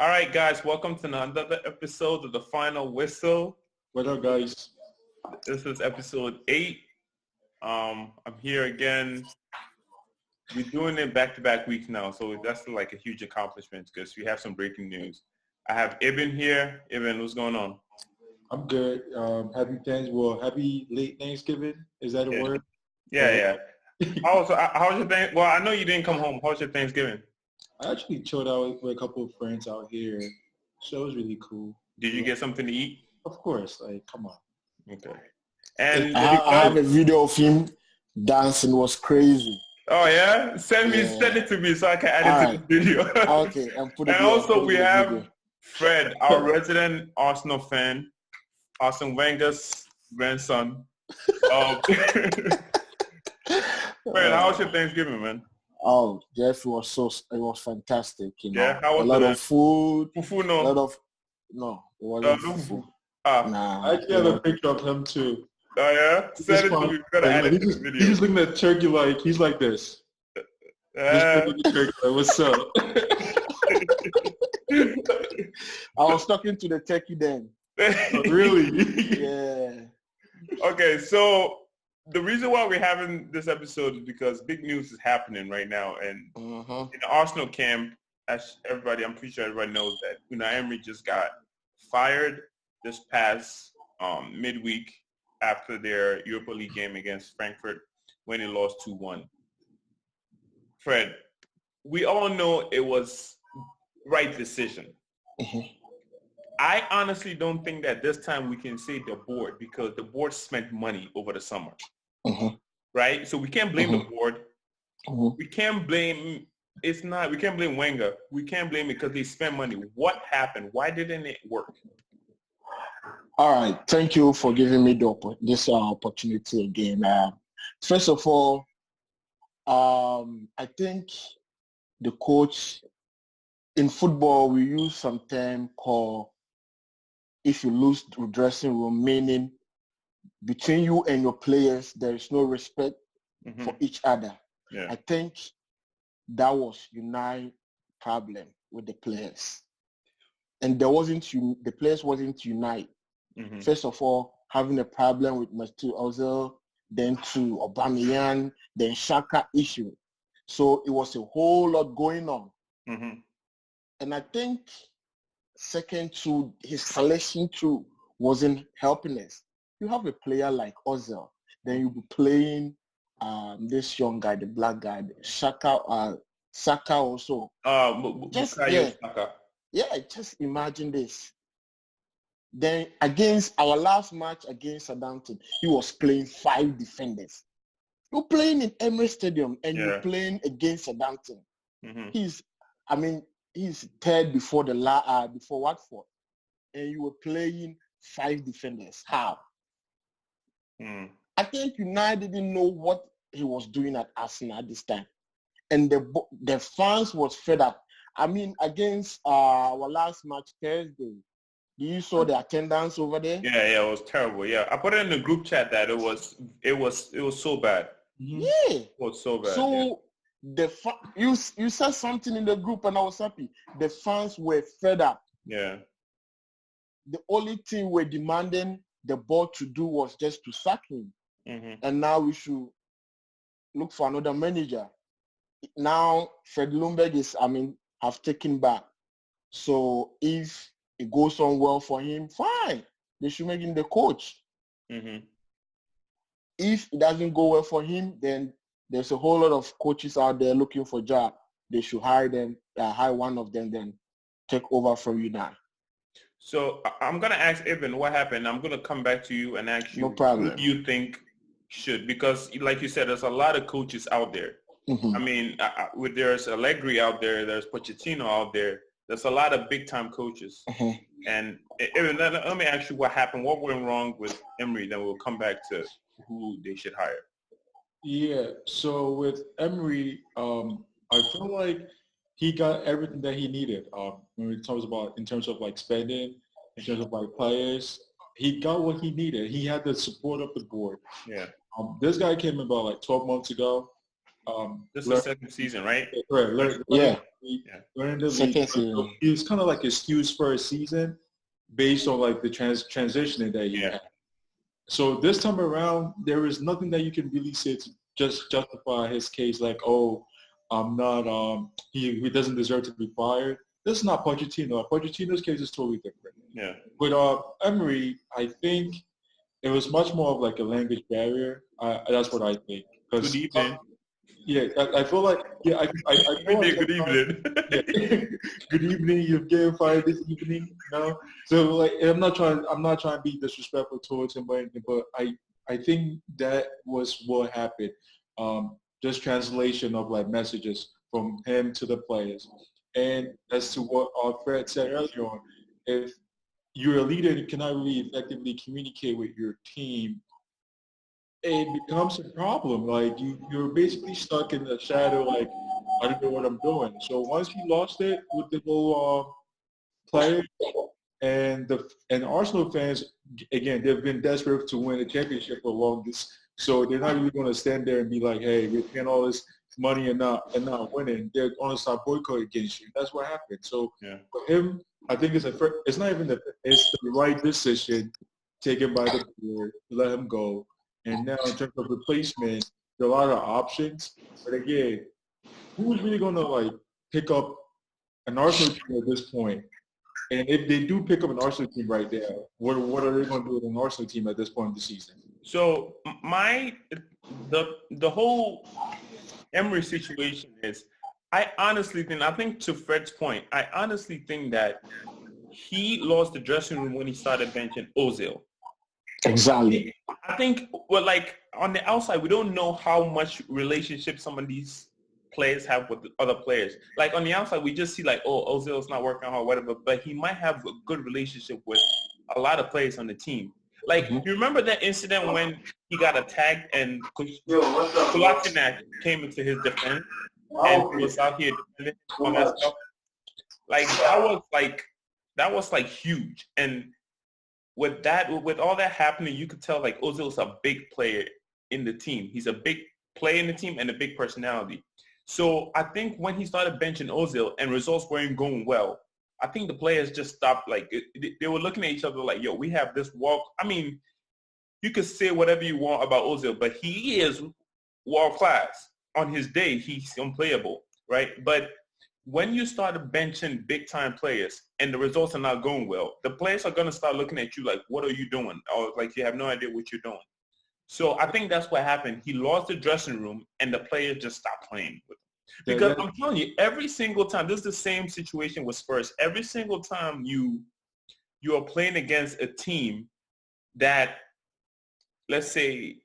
All right, guys, welcome to another episode of The Final Whistle. What up, guys? This is episode 8. I'm here again. We're doing it back-to-back weeks now, so that's like a huge accomplishment because we have some breaking news. I have Ibn here. Ibn, what's going on? I'm good. Happy late Thanksgiving. Is that a word? Yeah. How's your thing? Well, I know you didn't come home. How's your Thanksgiving? I actually chilled out with a couple of friends out here, so it was really cool. Did you get something to eat? Of course. Like, come on. Okay. And I have a video of him dancing. It was crazy. Oh yeah, send it to me so I can add it to the video. Okay, and also we have Fred, our resident Arsenal fan, Arsene Wenger's grandson. Fred, how was your Thanksgiving, man? Oh, Jeff, it was fantastic. You know, yeah, how was a lot of food. Fufu, no. A lot of it wasn't fufu. Nah, I actually have a picture of him too. Oh yeah, send it to me. We gotta add it to the video. He's looking at turkey like he's like this. Turkey, like, what's up? I was talking to the turkey then. Oh, really? Yeah. Okay, so the reason why we're having this episode is because big news is happening right now, and in the Arsenal camp, as everybody, I'm pretty sure everybody knows that Unai Emery just got fired this past midweek after their Europa League game against Frankfurt when they lost 2-1. Fred, we all know it was right decision. I honestly don't think that this time we can say the board because the board spent money over the summer. Right? So we can't blame the board. We can't blame we can't blame Wenger. We can't blame it because they spent money. What happened? Why didn't it work? All right. Thank you for giving me this opportunity again. First of all, I think the coach in football, we use some term called if you lose the dressing room, meaning between you and your players, there is no respect for each other. Yeah. I think that was Unai's problem with the players. And the players wasn't united. First of all, having a problem with Messi, Ozil, then to Aubameyang, then Xhaka issue. So it was a whole lot going on. And I think second to his selection too wasn't helping us. You have a player like Ozil, then you'll be playing this young guy, the black guy, Xhaka, Saka also. Saka. Yeah, just imagine this. Then against our last match against Southampton, he was playing 5 defenders. You're playing in Emirates Stadium and you're playing against Southampton. He's third before before Watford, and you were playing 5 defenders. How? I think United didn't know what he was doing at Arsenal at this time, and the fans was fed up. I mean, against our last match Thursday, you saw the attendance over there. Yeah, it was terrible. Yeah, I put it in the group chat that it was so bad. Yeah, it was so bad. So you said something in the group, and I was happy. The fans were fed up. Yeah. The only thing we're demanding the board to do was just to sack him, and now we should look for another manager. Now Fred Ljungberg have taken back. So if it goes on well for him, fine. They should make him the coach. If it doesn't go well for him, then there's a whole lot of coaches out there looking for a job. They should hire one of them, then take over from Unai. So I'm going to ask Ibn what happened. I'm going to come back to you and ask you who you think should. Because like you said, there's a lot of coaches out there. I mean, there's Allegri out there. There's Pochettino out there. There's a lot of big-time coaches. And Ibn, let me ask you what happened. What went wrong with Emery? Then we'll come back to who they should hire. Yeah, so with Emery, I feel like he got everything that he needed. When it talks about in terms of like spending, in terms of like players, he got what he needed. He had the support of the board. Yeah. This guy came about like 12 months ago. This is the second season, right? Right. Winning the league. So he was kind of like excused for a season based on like the transitioning that he had. So this time around, there is nothing that you can really say to just justify his case. Like, oh, I'm not. He doesn't deserve to be fired. This is not Pochettino. Pochettino's case is totally different. Yeah. With Emery, I think it was much more of like a language barrier. That's what I think. Good evening. I feel like I feel like good evening. Good evening. You're getting fired this evening. You know, so like I'm not trying to be disrespectful towards him, but I think that was what happened. Just translation of like messages from him to the players. And as to what Fred said earlier on, if you're a leader and you cannot really effectively communicate with your team, it becomes a problem. Like you're basically stuck in the shadow. Like I don't know what I'm doing. So once he lost it with the whole players and Arsenal fans, again, they've been desperate to win a championship for longest. So they're not really going to stand there and be like, "Hey, we're paying all this money and not winning." They're going to start boycott against you. That's what happened. So for him, I think it's not even it's the right decision taken by the board to let him go. And now in terms of replacement, there are a lot of options. But again, who's really going to like pick up an Arsenal team at this point? And if they do pick up an Arsenal team right there, what are they going to do with an Arsenal team at this point in the season? So the whole Emery situation is, I think to Fred's point, I honestly think that he lost the dressing room when he started benching Ozil. Exactly. I think, well, like on the outside, we don't know how much relationship some of these players have with other players. Like on the outside, we just see like, oh, Ozil's not working hard, whatever. But he might have a good relationship with a lot of players on the team. Like, you remember that incident when he got attacked and Kolasinac came into his defense and he was out here defending all that stuff? Like, that was huge. And with all that happening, you could tell like Ozil's a big player in the team. He's a big player in the team and a big personality. So I think when he started benching Ozil and results weren't going well, I think the players just stopped. Like they were looking at each other like, yo, we have this walk. I mean, you could say whatever you want about Ozil, but he is world class. On his day, he's unplayable, right? But when you started benching big-time players and the results are not going well, the players are going to start looking at you like, what are you doing? Or like you have no idea what you're doing. So I think that's what happened. He lost the dressing room and the players just stopped playing with him. Because I'm telling you, every single time, this is the same situation with Spurs. Every single time you are playing against a team that, let's say,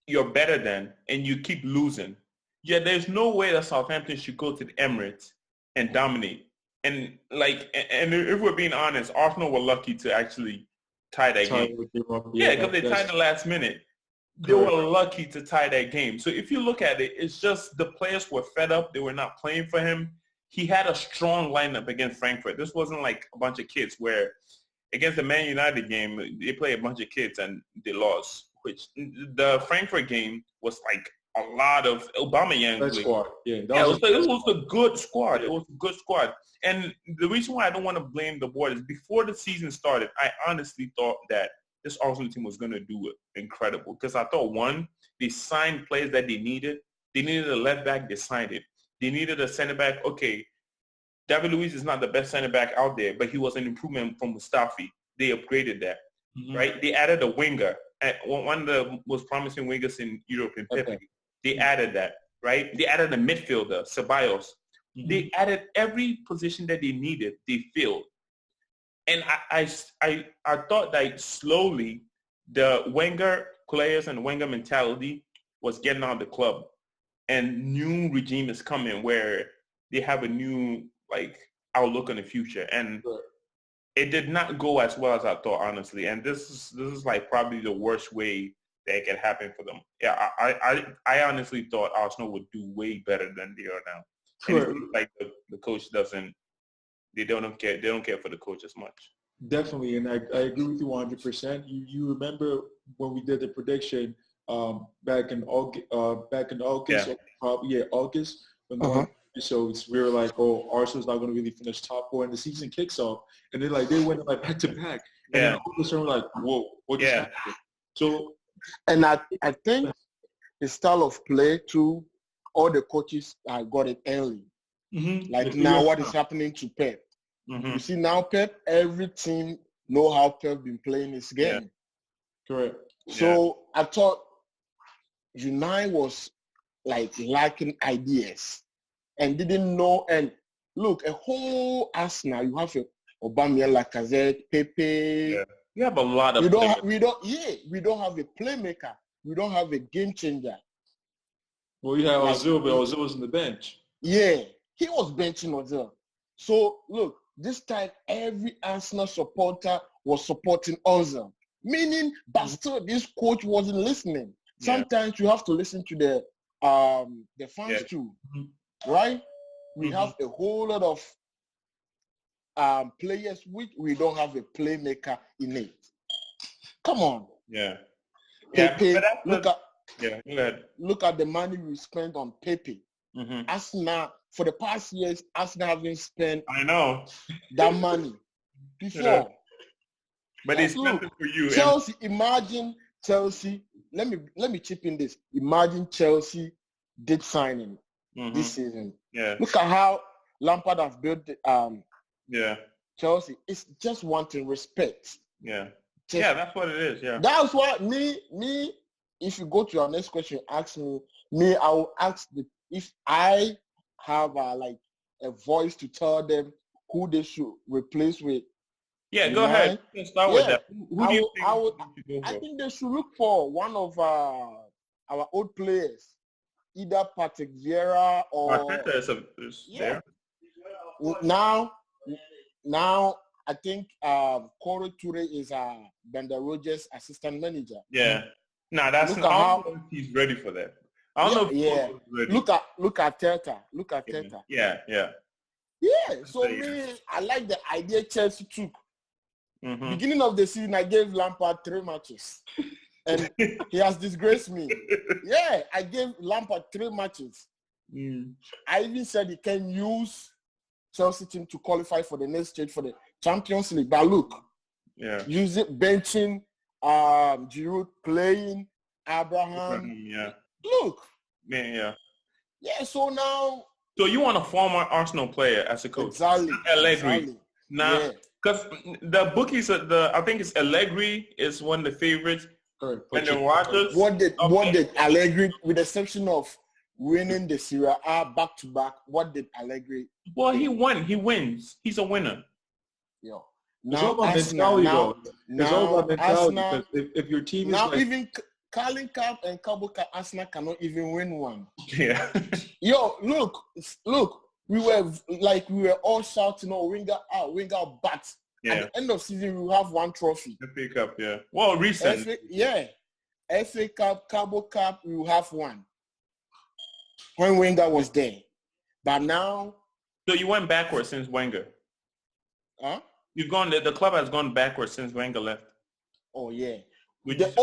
you're better than and you keep losing, there's no way that Southampton should go to the Emirates and dominate. And if we're being honest, Arsenal were lucky to actually tie that game. Because they tied the last minute. They were lucky to tie that game. So if you look at it, it's just the players were fed up. They were not playing for him. He had a strong lineup against Frankfurt. This wasn't like a bunch of kids where against the Man United game, they play a bunch of kids and they lost. Which the Frankfurt game was like a lot of Aubameyang. Squad. It was a good squad. It was a good squad. And the reason why I don't want to blame the board is before the season started, I honestly thought that this Arsenal team was going to do it incredible. Because I thought, one, they signed players that they needed. They needed a left back. They signed it. They needed a center back. Okay, David Luiz is not the best center back out there, but he was an improvement from Mustafi. They upgraded that, right? They added a winger, one of the most promising wingers in Europe in Pepe. Okay. They added that, right? They added a midfielder, Ceballos. They added every position that they needed. They filled. And I thought that slowly the Wenger players and Wenger mentality was getting out of the club. And new regime is coming where they have a new outlook on the future. And it did not go as well as I thought, honestly. And this is like probably the worst way that it could happen for them. Yeah, I honestly thought Arsenal would do way better than they are now. Sure. And like the coach they don't care for the coach as much. Definitely, and I agree with you 100%. You remember when we did the prediction back in August, August when episodes, we were like, oh, Arsenal's not going to really finish top 4, and the season kicks off, and then like they went like back to back, and then all of a sudden we're like, whoa, what just happened? So, and I think the style of play too, all the coaches got it early. Mm-hmm. Like now, what is happening to Pep? Mm-hmm. You see now, Pep, every team know how Pep been playing his game. Yeah. Correct. So I thought Unai was like lacking ideas and didn't know. And look, a whole Arsenal, you have Aubameyang, Lacazette, Pepe. Yeah. You have a lot of. We don't have a playmaker. We don't have a game changer. Well, you have Ozil, but Ozil was on the bench. Yeah, he was benching Ozil. So look, this time every Arsenal supporter was supporting Ozil, meaning, but still this coach wasn't listening. Sometimes you have to listen to the fans too, right? We have a whole lot of players which we don't have a playmaker in it. Come on. Yeah. Pepe, Go ahead. Look at the money we spent on Pepe. Mm-hmm. Arsenal, for the past years, Arsenal haven't spent that money before. Yeah. But it's nothing for you. Chelsea, imagine Chelsea. Let me chip in this. Imagine Chelsea did signing this season. Yeah. Look at how Lampard has built Chelsea. It's just wanting respect. Yeah. That's what it is. Yeah. That's why me. If you go to our next question, ask me. I will ask if I have like a voice to tell them who they should replace with. Yeah, go ahead. Start with that. Who do you think? I think they should look for one of our old players, either Patrick Vieira or. Arteta is there. Now, I think Corey Toure is Brendan Rodgers' assistant manager. Yeah. I don't know if he's ready for that. I don't know if he's ready. Look at Teta. Look at Teta. Yeah. So I like the idea Chelsea took. Mm-hmm. Beginning of the season, I gave Lampard 3 matches. And he has disgraced me. Yeah, I gave Lampard 3 matches. I even said he can use Chelsea team to qualify for the next stage for the Champions League. But look, use it, benching, Giroud playing, Abraham. Look. Yeah. So now. So you want a former Arsenal player as a coach? Exactly. Allegri. Now, because the bookies, I think it's Allegri is one of the favorites. And then Rodgers. What did Allegri, with the exception of winning the Serie A back-to-back, what did Allegri? Well, he won. He wins. He's a winner. It's all about mentality, though. It's all about mentality. Because if your team is now even Carling Cup and Cabo Cup, Arsenal cannot even win one. Yeah. Look. We were all shouting, "Winger out!" But at the end of season, we will have one trophy. FA Cup, yeah. Well, recent. FA Cup, Cabo Cup, we will have one. When Wenger was there, but now. So you went backwards since Wenger. Huh? You've gone. The club has gone backwards since Wenger left. Oh yeah. The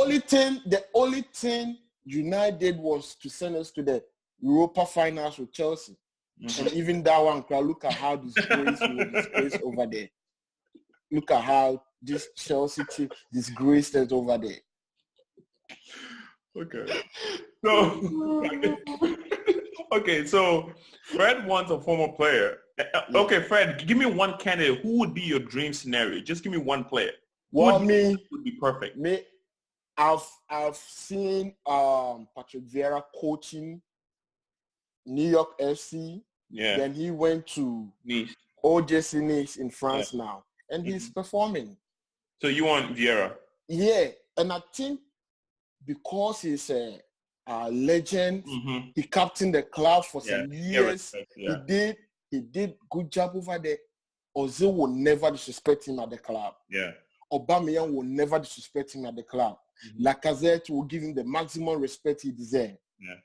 only thing United did was to send us to the Europa finals with Chelsea. Mm-hmm. And even that one, look at how disgraced we were disgraced over there. Look at how this Chelsea team disgraced us over there. Okay. So Fred wants a former player. Okay, Fred, give me one candidate. Who would be your dream scenario? Just give me one player. Well, would be perfect. I've seen Patrick Vieira coaching New York FC. Yeah. Then he went to Nice. OGC Nice in France now. And he's performing. So you want Vieira? Yeah. And I think because he's a legend, he captained the club for some years. He did good job over there. Ozil will never disrespect him at the club. Yeah. Aubameyang will never disrespect him at the club. Lacazette will give him the maximum respect he deserves. Yeah.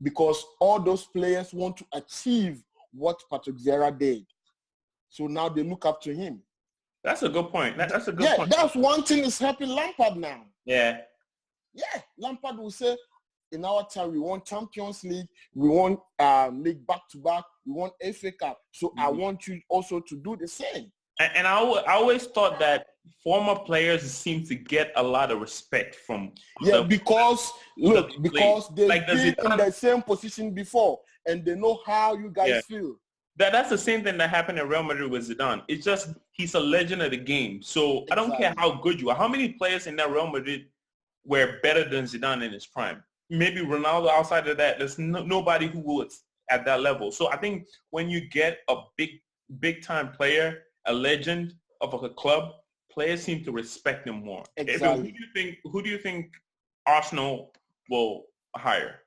Because all those players want to achieve what Patrick Vieira did. So now they look up to him. That's a good point. That's a good point. That's one thing is helping Lampard now. Yeah. Yeah. Lampard will say, in our time, we won Champions League, we won league back-to-back, we won FA Cup. So I want you also to do the same. And I always thought that former players seem to get a lot of respect from because they've been in the same position before and they know how you guys feel. That's the same thing that happened at Real Madrid with Zidane. It's just he's a legend of the game. So I don't care how good you are. How many players in that Real Madrid were better than Zidane in his prime? Maybe Ronaldo. Outside of that, there's nobody who was at that level. So I think when you get a big time player, a legend of a club, players seem to respect him more. Exactly. Who do you think Arsenal will hire?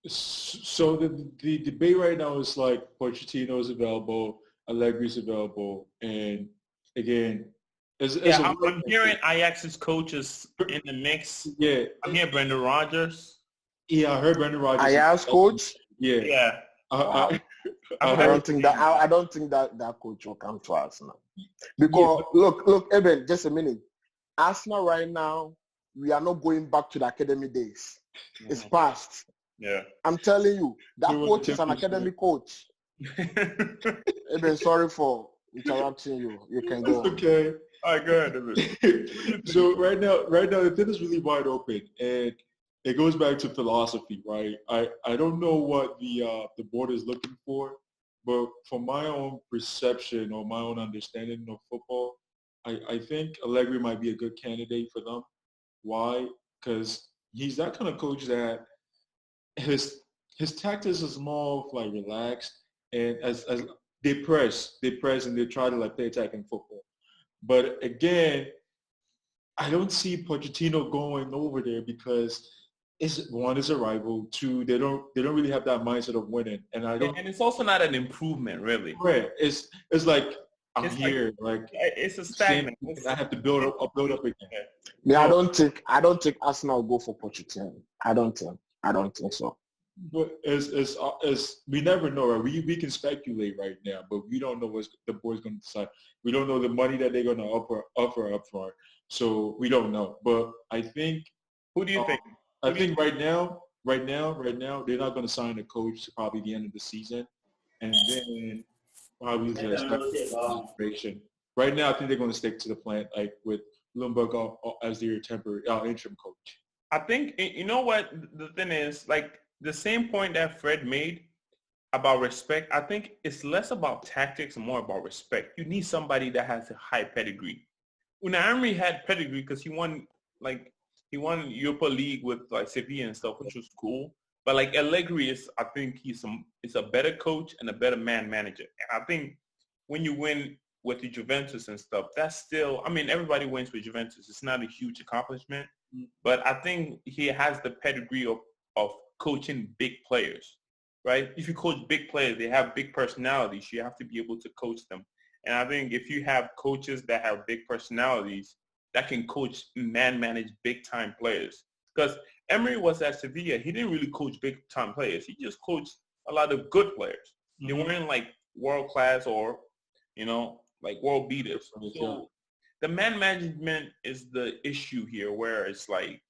So the debate right now is like Pochettino is available, Allegri is available, and again, I'm hearing Ajax's coaches in the mix. Yeah, I'm hearing Brendan Rodgers. Yeah, I heard Brendan Rodgers. Ajax coach. Yeah. I don't think that coach will come to Arsenal. Because look, Eben, just a minute. Arsenal right now, we are not going back to the academy days. It's past. Yeah. I'm telling you, that coach is an academy coach. Eben, sorry for interrupting you. You can go. Okay. All right, go ahead. So right now the thing is really wide open, and it goes back to philosophy, right? I don't know what the board is looking for, but from my own perception or my own understanding of football, I think Allegri might be a good candidate for them. Why? Because he's that kind of coach that his tactics is more of like relaxed, and as they press and they try to like play attacking football. But again, I don't see Pochettino going over there because one is a rival. Two, they don't really have that mindset of winning, and And it's also not an improvement, really. Right. It's like I'm here. Like it's a stagnant. I have to build up again. Yeah, I don't think Arsenal will go for Pochettino. I don't think so. But as we never know, right? We can speculate right now, but we don't know what the board's going to decide. We don't know the money that they're going to offer up front, so we don't know. But I think. Who do you think? I think right now, they're not going to sign a coach to probably the end of the season, and then probably the right now, I think they're going to stick to the plan, like with Ljungberg as their temporary interim coach. I think you know what the thing is, like the same point that Fred made about respect. I think it's less about tactics and more about respect. You need somebody that has a high pedigree. Unai Emery had pedigree because he won Europa League with like Sevilla and stuff, which was cool. But like Allegri I think he's a better coach and a better man manager. And I think when you win with the Juventus and stuff, that's still, I mean, everybody wins with Juventus. It's not a huge accomplishment, but I think he has the pedigree of coaching big players, right? If you coach big players, they have big personalities. You have to be able to coach them. And I think if you have coaches that have big personalities, that can coach manage big-time players. Because Emery was at Sevilla. He didn't really coach big-time players. He just coached a lot of good players. They weren't like world-class or, like world beaters. So the man management is the issue here where it's like,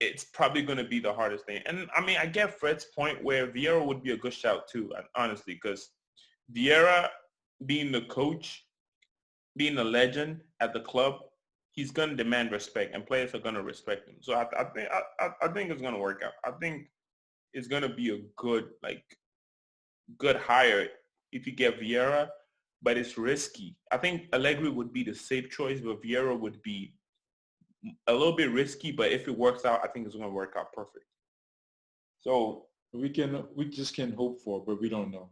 it's probably going to be the hardest thing. And, I mean, I get Fred's point where Vieira would be a good shout too, honestly, because Vieira being the coach, being a legend at the club, he's going to demand respect, and players are going to respect him. So I think it's going to work out. I think it's going to be a good hire if you get Vieira, but it's risky. I think Allegri would be the safe choice, but Vieira would be a little bit risky. But if it works out, I think it's going to work out perfect. So we just can hope for, but we don't know.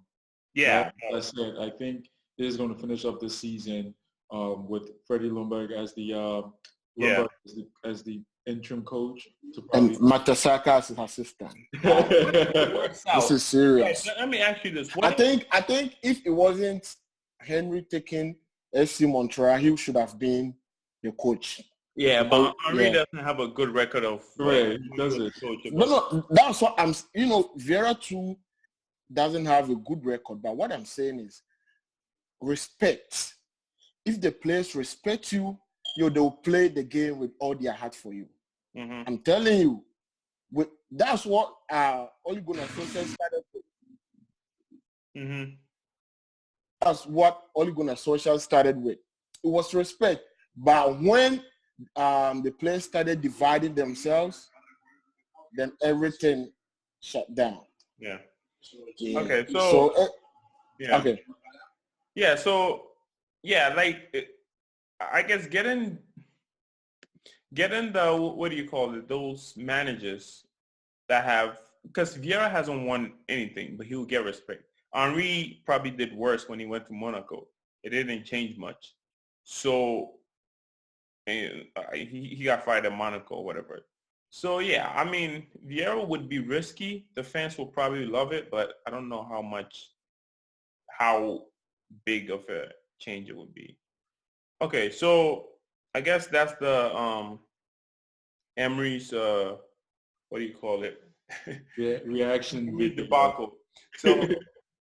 Yeah, like I said, I think this is going to finish up the season with Freddie Ljungberg as the interim coach, and Matasaka as his assistant. This is serious. Yeah, let me ask you this: I think if it wasn't Henry taking FC Montreal, he should have been the coach. Yeah, but Henry doesn't have a good record of does it? No, that's what I'm. Vieira too doesn't have a good record. But what I'm saying is respect. If the players respect you, they'll play the game with all their heart for you. I'm telling you, That's what Ole Gunnar Solskjaer started with. Mm-hmm. That's what Ole Gunnar Solskjaer started with. It was respect. But when the players started dividing themselves, then everything shut down. Yeah. Yeah. Okay. Yeah. Okay. Yeah. So yeah, I guess getting the, what do you call it? Those managers that have, because Vieira hasn't won anything, but he'll get respect. Henry probably did worse when he went to Monaco. It didn't change much. So he got fired at Monaco or whatever. So yeah, I mean, Vieira would be risky. The fans will probably love it, but I don't know how big of a change it would be. Okay, so I guess that's the Emery's what do you call it? Reaction debacle. So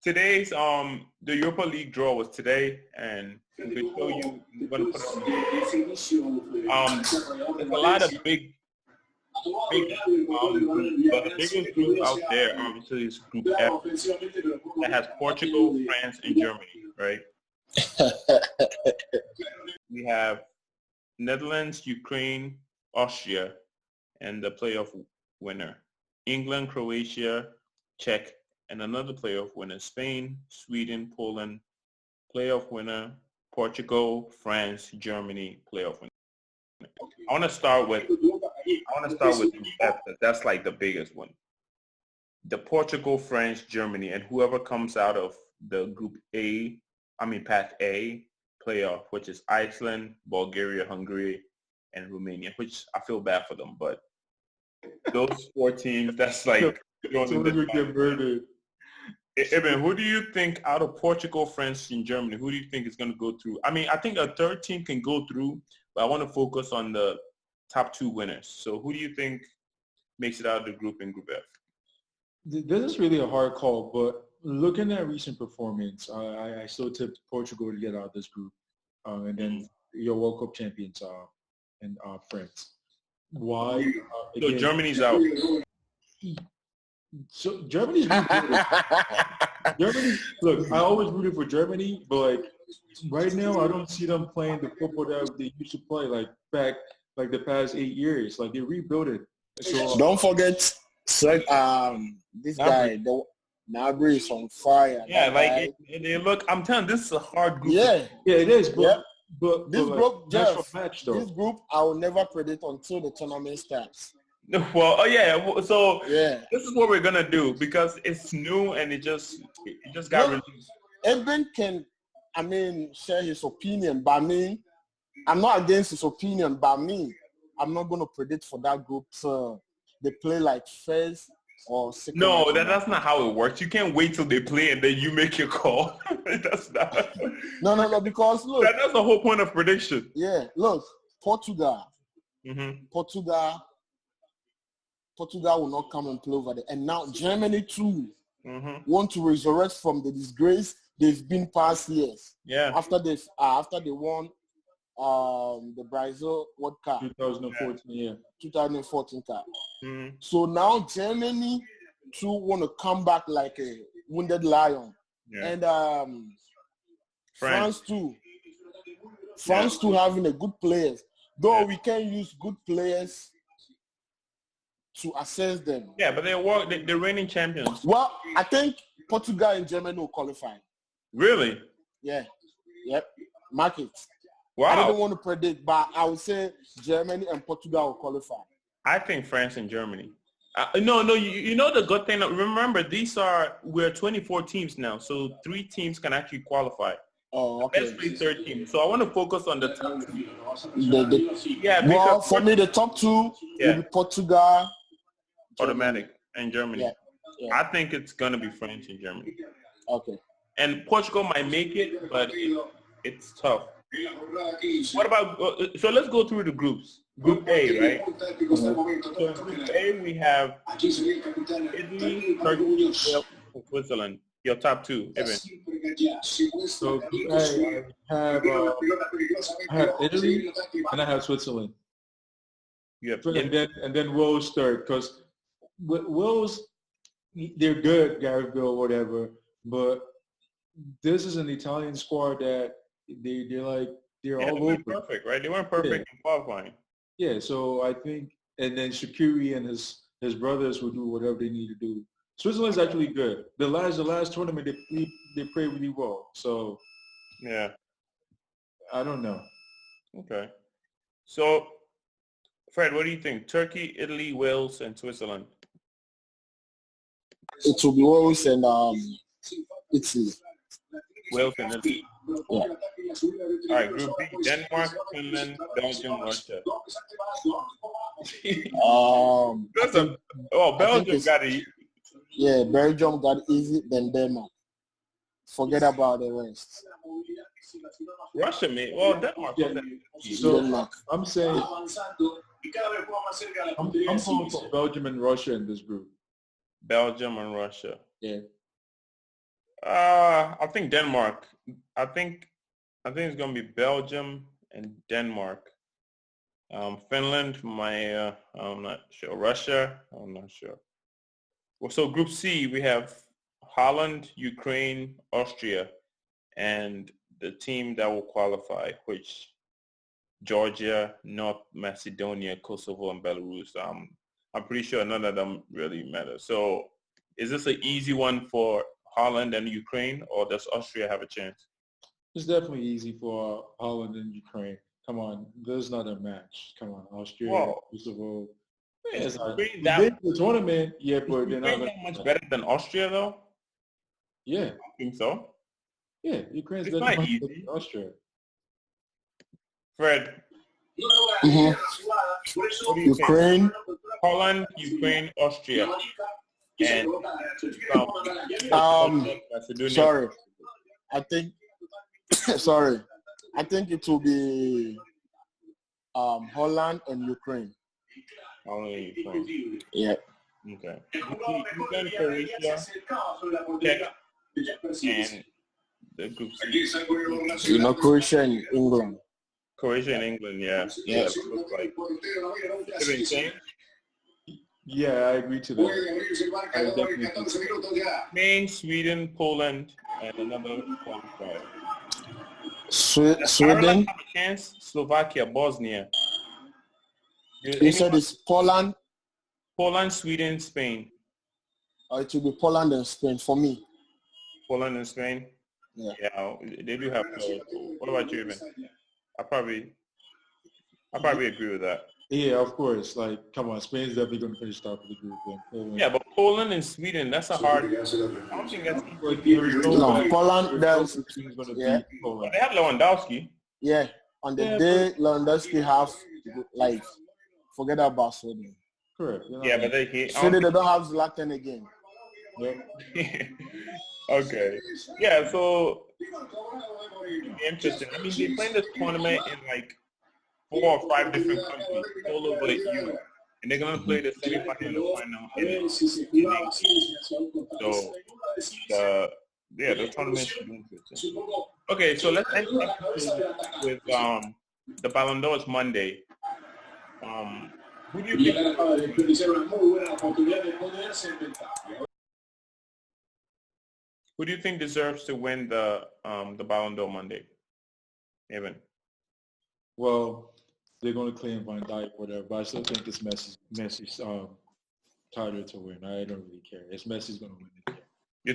today's the Europa League draw was today, and I'm going to show you. I'm going to put it on. There's a lot of big groups, but the biggest group out there obviously is Group F that has Portugal, France, and Germany, right? We have Netherlands, Ukraine, Austria, and the playoff winner. England, Croatia, Czech, and another playoff winner. Spain, Sweden, Poland, playoff winner. Portugal, France, Germany, playoff winner. I want to start with Group F. That's like the biggest one. The Portugal, France, Germany, and whoever comes out of the Group Path A playoff, which is Iceland, Bulgaria, Hungary, and Romania, which I feel bad for them, but those 4 teams, that's like get murdered. Eben, who do you think out of Portugal, France, and Germany, who do you think is going to go through? I mean, I think a third team can go through, but I want to focus on the top 2 winners. So who do you think makes it out of the group in Group F? This is really a hard call, but looking at recent performance, I still tipped Portugal to get out of this group, and then your World Cup champions and France. Why? So Germany's out. So Germany's Germany. Look, I always rooted for Germany, but like right now, I don't see them playing the football that they used to play like back like the past 8 years. Like they rebuilt it. So don't forget, this guy, Gnabry is on fire. Yeah, look, I'm telling you, this is a hard group. Yeah, it is. But this group, this group, I will never predict until the tournament starts. Well, this is what we're gonna do because it's new and it just got released. Eben can, share his opinion, but I'm not against his opinion, but I'm not gonna predict for that group. So they play like first or second. No, that's not how it works. You can't wait till they play and then you make your call. That's not. No, because look, that's the whole point of prediction. Yeah, look, Portugal. Mm-hmm. Portugal will not come and play over there. And now Germany too want to resurrect from the disgrace they've been past years. Yeah. After they won the Brazil World Cup. 2014, 2014 Cup. Mm-hmm. So now Germany too want to come back like a wounded lion. Yeah. And France too. France too having a good players. Though we can use good players to assess them. Yeah, but they're reigning champions. Well, I think Portugal and Germany will qualify. Really? Yeah. Yep. Mark it. Wow. I don't want to predict, but I would say Germany and Portugal will qualify. I think France and Germany. No. You know the good thing. Remember, we're 24 teams now, so 3 teams can actually qualify. Oh, okay. Let's play 3rd team. So I want to focus on the top 2. Well, for me, the top 2 will be Portugal, automatic, and Germany. Yeah. I think it's gonna be France and Germany. Okay. And Portugal might make it, but it's tough. What about? So let's go through the groups. Group A, right? So Group A, we have Italy, Turkey, Switzerland. Your top 2, Evan. So I have Italy and I have Switzerland. Yep. And then Rose third, because Will's, they're good, Gareth Bale, whatever, but this is an Italian squad that they're all they weren't over. perfect, right? They weren't perfect in qualifying. Yeah, so I think, and then Shaqiri and his brothers will do whatever they need to do. Switzerland's actually good. The last tournament they played really well. So yeah, I don't know. Okay. So, Fred, what do you think? Turkey, Italy, Wales, and Switzerland. It will be Wales and Italy. Wales and Italy. Yeah. All right, Group B: Denmark, Finland, Belgium, Russia. Belgium got it. Yeah, Belgium got easy, then Denmark. Forget about the rest. Russia, man. Well, Denmark. Yeah. So Denmark. I'm saying I'm going for Belgium and Russia in this group. Belgium and Russia. Yeah. I think Denmark. I think it's gonna be Belgium and Denmark. Finland, I'm not sure. Russia, I'm not sure. Well, so Group C, we have Holland, Ukraine, Austria, and the team that will qualify, which Georgia, North Macedonia, Kosovo, and Belarus. I'm pretty sure none of them really matter. So is this an easy one for Holland and Ukraine, or does Austria have a chance? It's definitely easy for Holland and Ukraine. Come on, there's not a match. Come on, Austria, Kosovo. Yeah, the tournament, yeah, but they're not that much better than Austria, though. Yeah, I think so. Yeah, Ukraine's it's not easy. Than Austria. Fred. Mm-hmm. Ukraine, Holland, Ukraine, Austria, and sorry, I think. Sorry, I think it will be Holland and Ukraine. Holland and Ukraine. Yeah. Okay. Ukraine, Croatia, Czech, and the group C. Croatia and England. Croatia and England, yeah. Yeah. Looks like. Yeah, I agree to that. I definitely Spain, Sweden, Poland, and another qualifier. Sweden. Have a chance. Slovakia, Bosnia. You said it's Poland. Poland, Sweden, Spain. It will be Poland and Spain for me. Poland and Spain. Yeah, they do have players. What about you, Evan? I probably agree with that. Yeah, of course. Like, come on, Spain's definitely going to finish top of the group. Yeah, but Poland and Sweden, that's a hard. I don't think that's no, Poland. That's going to beat Poland. They have Lewandowski. Yeah, on the day Lewandowski have forget about Sweden. Correct. Yeah, but Sweden they don't have Zlatan again. Yep. Okay. Yeah, so interesting. I mean, they play this tournament in 4 or 5 different countries all over Europe, and they're gonna play the semifinal and the final in England. So the tournament should be interesting. Okay, so let's end with the Ballon d'Or is Monday. Who do you think deserves to win the Ballon d'Or Monday? Evan. Well, they're going to claim Van Dijk, whatever, but I still think it's Messi's title to win. I don't really care. It's Messi's going to win it. You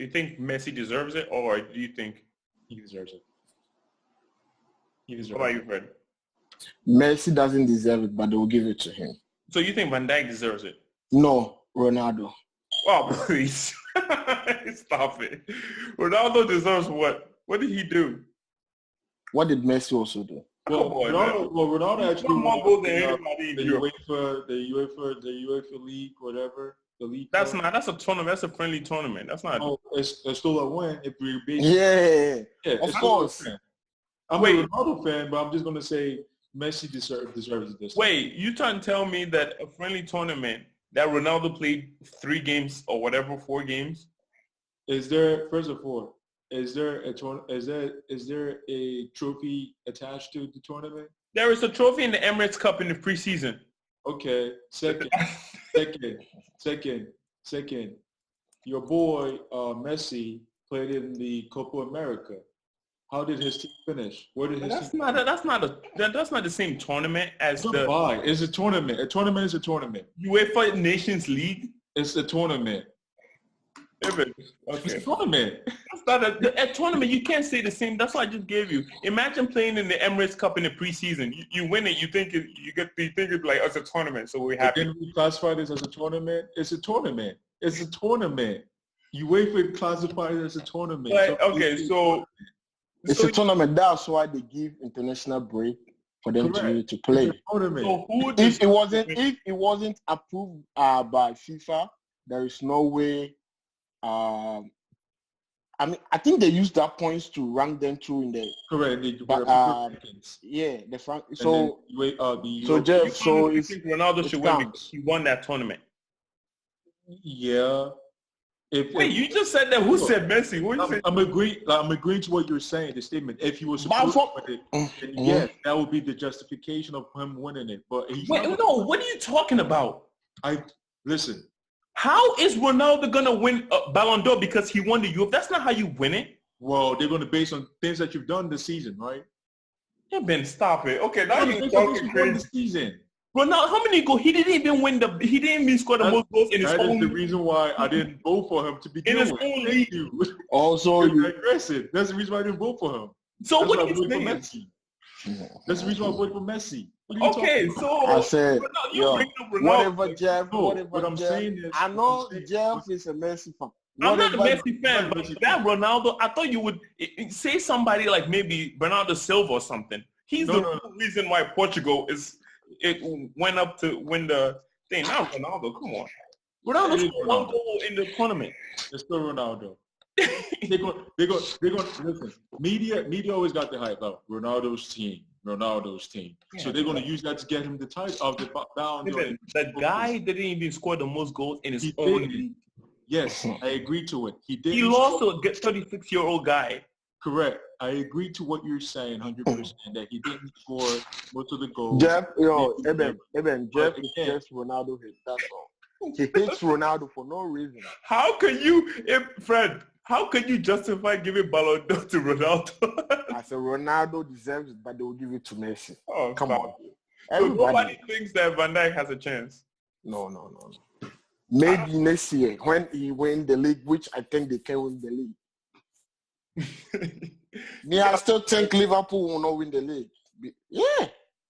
think Messi deserves it, or do you think he deserves it? What about you, Fred? Messi doesn't deserve it, but they will give it to him. So you think Van Dijk deserves it? No, Ronaldo. Oh, please. Stop it. Ronaldo deserves what? What did he do? What did Messi also do? Ronaldo actually more goals than anybody in Europe. The UEFA League, whatever. The league. That's a tournament. That's a friendly tournament. That's not. Oh, it's still a win if we're being. Yeah, of course. I'm a Ronaldo fan, but I'm just gonna say Messi deserves this. Wait, you trying to tell me that a friendly tournament that Ronaldo played 3 games or whatever, 4 games? Is there a trophy attached to the tournament? There is a trophy in the Emirates Cup in the preseason. Okay. Second, Second. Your boy Messi played in the Copa America. How did his team finish? Where did his team finish? That's not the same tournament as Goodbye. It's a tournament. A tournament is a tournament. UEFA Nations League. It's a tournament. Okay. It's a tournament. That's not a tournament. You can't say the same. That's what I just gave you. Imagine playing in the Emirates Cup in the preseason. You win it. You think it's like it's a tournament. So we're happy. Can we classify this as a tournament? It's a tournament. It's a tournament. UEFA classified it as a tournament. But, okay, so it's a tournament. That's why they give international break for them to play. It's a tournament. So if it wasn't approved by FIFA, there is no way. I think they used that points to rank them through in the correct. The Frank. So Jeff, so you think Ronaldo should win because he won that tournament? Yeah. Wait, you just said that. Who said Messi? I'm agreeing to what you're saying. The statement. If he was supposed to win it, then yes, that would be the justification of him winning it. But what are you talking about? Listen. How is Ronaldo gonna win a Ballon d'Or because he won the UEFA? That's not how you win it. Well, they're gonna base on things that you've done this season, right? Yeah, Ben, stop it. Okay, now you're talking crazy. This season. Ronaldo, how many goals? He didn't even score the most goals in his own. That is the reason why I didn't vote for him to begin with. In his own league. Also, you're aggressive. That's the reason why I didn't vote for him. So what are you saying? That's the reason why I voted for Messi. Okay, so I said, whatever, Jeff. What I'm saying is, I know Jeff is a Messi fan. I'm not a Messi fan, but that Ronaldo, I thought you would say somebody like maybe Bernardo Silva or something. He's the reason why Portugal went up to win the thing. Not Ronaldo. Come on, Ronaldo scored one goal in the tournament. It's still Ronaldo. They're going listen. Media always got the hype out. Ronaldo's team. Yeah, so they're going to use that to get him the title of the Ballon d'Or. The guy didn't even score the most goals in his own league. Yes, I agree to it. He lost to a 36-year-old guy. Correct. I agree to what you're saying 100% that he didn't score most of the goals. Jeff, Jeff is just Ronaldo hit. That's all. He hates Ronaldo for no reason. How can you justify giving Ballon d'Or to Ronaldo? I said Ronaldo deserves it, but they will give it to Messi. Oh, come on. So nobody thinks that Van Dijk has a chance. No. Maybe next year when he win the league, which I think they can win the league. I still think Liverpool will not win the league. Yeah.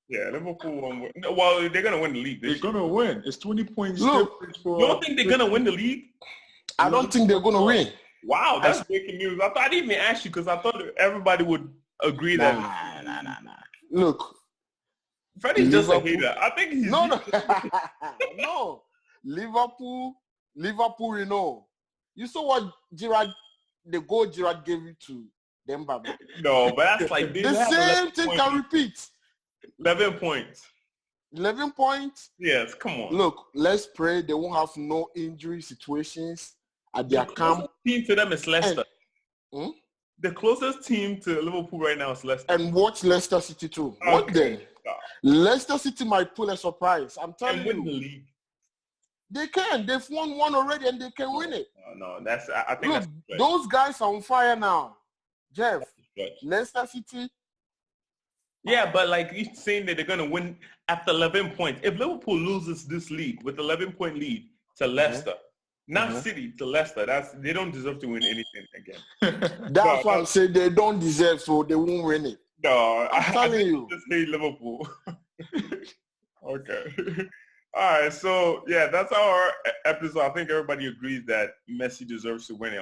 Yeah, Liverpool won't win. Well, they're going to win the league. They're going to win. It's 20 points. Look, you don't think they're going to win the league? I don't think they're going to win. Wow, that's breaking news. I didn't even ask you because I thought everybody would agree that. Nah. Look. Freddie's just a hater. I think he's... No. No. Liverpool, you know. You saw what the goal Gerrard gave it to them, Baba. No, but that's like... the same thing can repeat. 11 points. 11 points? Yes, come on. Look, let's pray they won't have no injury situations at their camp. The team to them is Leicester. The closest team to Liverpool right now is Leicester. And watch Leicester City too. Okay. What then? Leicester City might pull a surprise. I'm telling you. Win the league. They can. They've won one already and they can win it. No, I think look, that's those guys are on fire now. Jeff, Leicester City. Yeah, but like you're saying that they're going to win after 11 points. If Liverpool loses this league with 11-point lead to Leicester, not City, to Leicester, they don't deserve to win anything again. That's why I'm saying they don't deserve, so they won't win it. No, I'm telling you. Just hate Liverpool. Okay. All right, so yeah, that's our episode. I think everybody agrees that Messi deserves to win it.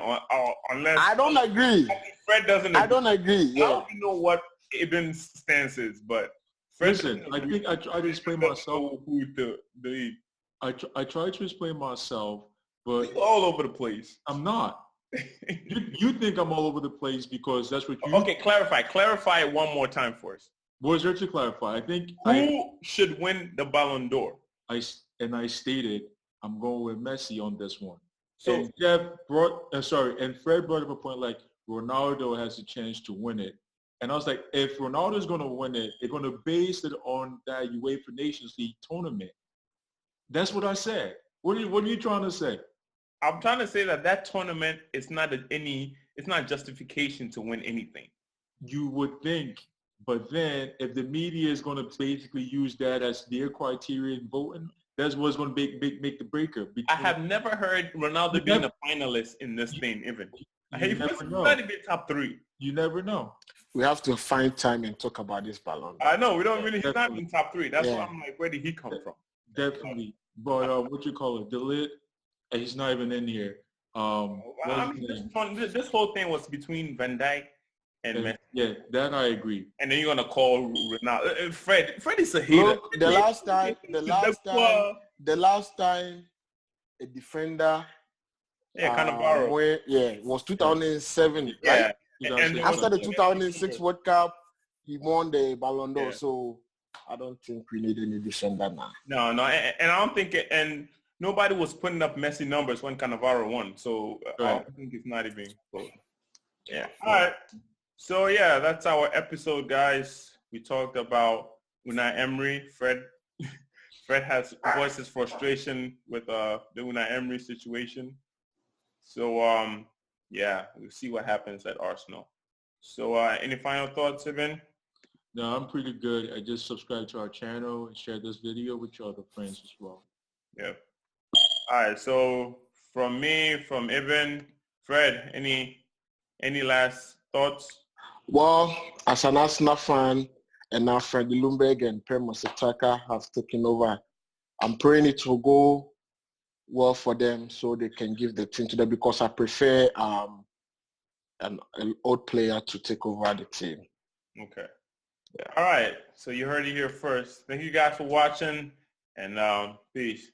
Unless I don't agree. Fred doesn't. I don't agree. Yeah. I don't know what Ibn's stance is, but listen, I think I tried to explain myself. I tried to explain myself, but you're all over the place. I'm not. You think I'm all over the place because that's what you... Okay, clarify it one more time for us. What is there to clarify? I think... Who should win the Ballon d'Or? I stated I'm going with Messi on this one. So and Jeff brought... and Fred brought up a point like Ronaldo has a chance to win it. And I was like, if Ronaldo's going to win it, they're going to base it on that UEFA Nations League tournament. That's what I said. What are you trying to say? I'm trying to say that tournament is not it's not justification to win anything. You would think, but then if the media is going to basically use that as their criteria in voting, that's what's going to make the breaker. I have never heard Ronaldo being a finalist in this thing, even. He's not even top 3. You never know. We have to find time and talk about this Ballon d'Or. I know. We don't really. He's not in top 3. That's why I'm like, where did he come from? Definitely. But what you call it? Delit, he's not even in here. This whole thing was between Van Dijk and Messi. Yeah, that I agree. And then you're gonna call Ronaldo. Fred is a hater. Look, the last time a defender. Yeah, Cannavaro. It was 2007. Yeah. Right? And after the 2006 World Cup, he won the Ballon d'Or. Yeah. So I don't think we need any defender now. No, and I don't think and nobody was putting up Messi numbers when Cannavaro won. So I don't think it's not even close. Yeah. All right. So yeah, that's our episode, guys. We talked about Unai Emery. Fred has voiced his frustration with the Unai Emery situation. So we'll see what happens at Arsenal. So any final thoughts, Evan? No, I'm pretty good. I just subscribe to our channel and share this video with your other friends as well. Yep. All right. So from me, from Evan, Fred, any last thoughts? Well, as an Arsenal fan, and now Freddie Ljungberg and Per Mertesacker have taken over, I'm praying it will go well for them so they can give the team to them, because I prefer an old player to take over the team. Okay. Yeah. All right. So you heard it here first. Thank you guys for watching, and peace.